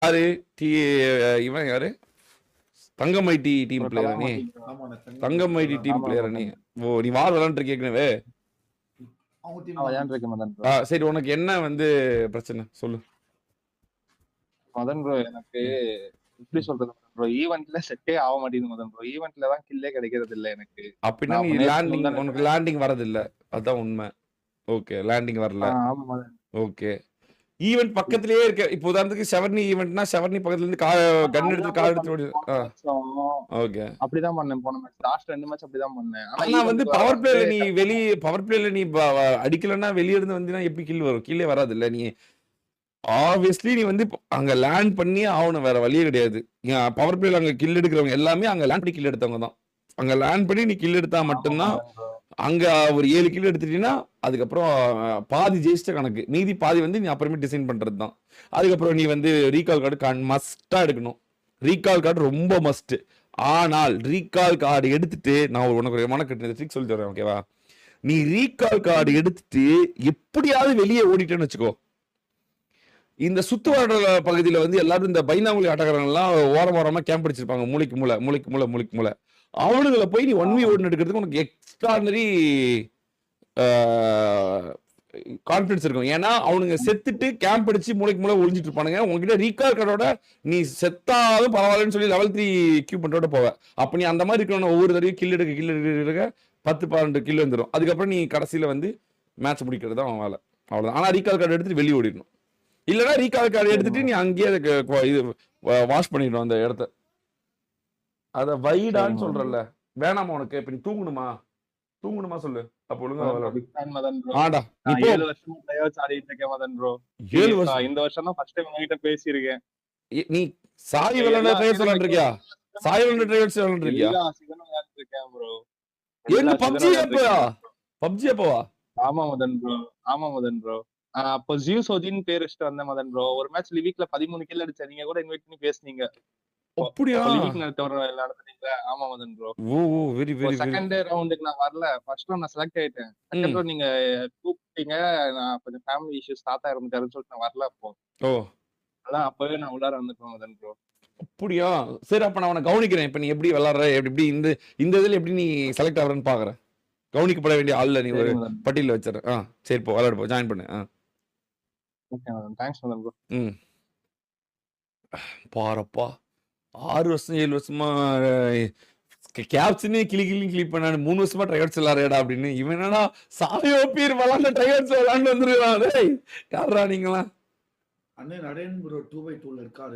யாரு டி இவன் யாரு தங்கம் ஐடி டீம் பிளேயரா நீ? தங்கம் ஐடி டீம் பிளேயரா நீ? ஓ நீ வார் விளையாண்டு கேட்கனவே. சரி உனக்கு என்ன வந்து பிரச்சனை சொல்லு மதன் ப்ரோ. எனக்கு எப்படி சொல்றது ப்ரோ, ஈவென்ட்ல செட்டே ஆக மாட்டேங்குது மதன் ப்ரோ. ஈவென்ட்ல தான் கில்லே கிடைக்கிறது இல்ல எனக்கு. அப்படின்னா நீ லேண்டிங் உனக்கு லேண்டிங் வரது இல்ல, அதான் உண்மை. ஓகே லேண்டிங் வரல. ஓகே ஈவென்ட் பக்கத்துலயே இருக்க. இப்போ உதாரணத்துக்கு செவர்னி ஈவென்ட்னா செவர்னி பக்கத்துல இருந்து கன் எடுத்து கார் எடுத்து ஓகே அப்படிதான் பண்ணேன் போன மேட்ச். லாஸ்ட் 2 மேட்ச் அப்படிதான் பண்ணேன். ஆனா வந்து பவர் பிளேல நீ வெளிய பவர் பிளேல நீ அடிக்கலன்னா வெளிய இருந்து வந்தீனா எப்படி கில் வரும்? கீழே வராது இல்ல. நீ ஆப்வியஸ்லி நீ வந்து அங்க லேண்ட் பண்ணி ஆகணும், வேற வழியே கிடையாது. பவர் பிளேல அங்க கில் எடுக்கிறவங்க எல்லாமே அங்க லேண்ட் பண்ணி கில் எடுத்தவங்க தான். அங்க லேண்ட் பண்ணி நீ கில் எடுத்தா மட்டும்தான். அங்க ஒரு 7 கிலோ எடுத்துட்டீங்கன்னா அதுக்கப்புறம் பாதி ஜெயிச்சிட்ட கணக்கு. மீதி பாதி வந்து நீ அப்புறமே டிசைன் பண்றது தான். அதுக்கப்புறம் நீ வந்து ரீகால் கார்டு மஸ்டா எடுக்கணும். ரீகால் கார்டு ரொம்ப மஸ்ட். ஆனால் ரீகால் கார்டு எடுத்துட்டு நான் உனக்கு ட்ரிக் சொல்லி தரேன் ஓகேவா? நீ ரீகால் கார்டு எடுத்துட்டு எப்படியாவது வெளியே ஓடிட்டேன்னு வச்சுக்கோ. இந்த சுத்துவாட பகுதியில வந்து எல்லாரும் இந்த பைனாங்குழி ஆட்டக்காரங்க எல்லாம் ஓரமா கேம்ப் அடிச்சிருப்பாங்க. மூளைக்கு மூளை அவனுங்களை போய் நீ 1v1 எடுக்கிறதுக்கு உனக்கு எக்ஸ்ட்ரானரி கான்ஃபிடன்ஸ் இருக்கும். ஏன்னா அவனுங்க செத்துட்டு கேம்ப் அடிச்சு மூளை ஒழிஞ்சிட்டு இருப்பானுங்க. உங்ககிட்ட ரீகால் கார்டோட நீ செத்தாலும் பரவாயில்லன்னு சொல்லி லெவல் 3 எக்யூப்மெண்ட்டோட போவ. அப்ப நீ அந்த மாதிரி இருக்கணும். ஒவ்வொரு தடவையும் கில் எடுக்க 10-12 கில் வந்துடும். அதுக்கப்புறம் நீ கடைசியில வந்து மேட்ச் முடிக்கிறது தான் அவன் வேலை. அவ்வளவுதான். ஆனா ரீகால் கார்டு எடுத்துட்டு வெளியே ஓடிடணும். இல்லைன்னா ரீகால் கார்டு எடுத்துட்டு நீ அங்கேயே இது வாஷ் பண்ணிடணும் அந்த இடத்த. அத வைடான்னு சொல்றல. வேணாமா உனக்கு? இப்ப நீ தூங்கணுமா சொல்லு. அப்ப ஒழுங்கா ஆடா நீ 7 வருஷமா பிளேயர்ஸ் ஆடிட்டு இருக்கேன் மதன் ப்ரோ. 7 வருஷம் இந்த வருஷம் தான் ஃபர்ஸ்ட் டைம் உங்ககிட்ட பேசியிருக்கேன். நீ சாய் விளையாட ட்ரைவர்ஸ் விளையாண்டிருக்கியா? சாய் விளையாட ட்ரைவர்ஸ் விளையாண்டிருக்கியா? இருக்கேன் ப்ரோ. என்ன பப்ஜி அப்பவா? ஆமா மதன் ப்ரோ. அப்போ ஜியூசோஜின்னு பேர் வச்சுட்டு வந்தேன் மதன் ப்ரோ. ஒரு மேட்ச் லிவிக்ல 13 கில் அடிச்சேன். நீங்க கூட இன்வைட் பண்ணி பேசுனீங்க. அப்படியா? லிவிக் நடத்துறீங்க. ஆமா மதன் ப்ரோ. ஓ வெரி செகண்ட் ரவுண்டுக்கு நான் வரல. ஃபர்ஸ்ட் ரவுண்ட் நான் செலக்ட் ஆயிட்டேன். செகண்ட் ரவுண்ட் நீங்க கூப்பிட்டீங்க. நான் கொஞ்சம் ஃபேமிலி இஷ்யூஸ் தாத்தா இருந்துட்டாருன்னு சொல்லிட்டு நான் வரல அப்போ. அதான் அப்பவே நான் உள்ளார வந்துட்டேன் மதன் ப்ரோ. அப்படியா? சரி அப்ப நான் உன்னை கவனிக்கிறேன். இப்ப நீ எப்படி விளையாடுற, எப்படி இந்த இதுல எப்படி நீ செலக்ட் ஆகுறன்னு பாக்குறேன். கவனிக்கப்பட வேண்டிய ஆள்ல நீ ஒரு பட்டியல வச்சிரு. சரி போ விளையாடு போ, ஜாயின் பண்ணு. Okay Madan. Thanks Madan bro. பாரப்பா 6 வருஷம் 7 வருஷமா கேப்ஸ்னே கிளி பண்ணானு 3 வருஷமா ட்ரைவர்ஸ் விளையாடுறா அப்படின்னு. இவன் என்னன்னா சாயோ பீர் விளாண்ட ட்ரைவர்ஸ் விளாண்டு வந்துருக்கான். யாரா நீங்களா? அண்ணன் நடேன் ப்ரோ 2x2ல இருக்காரு.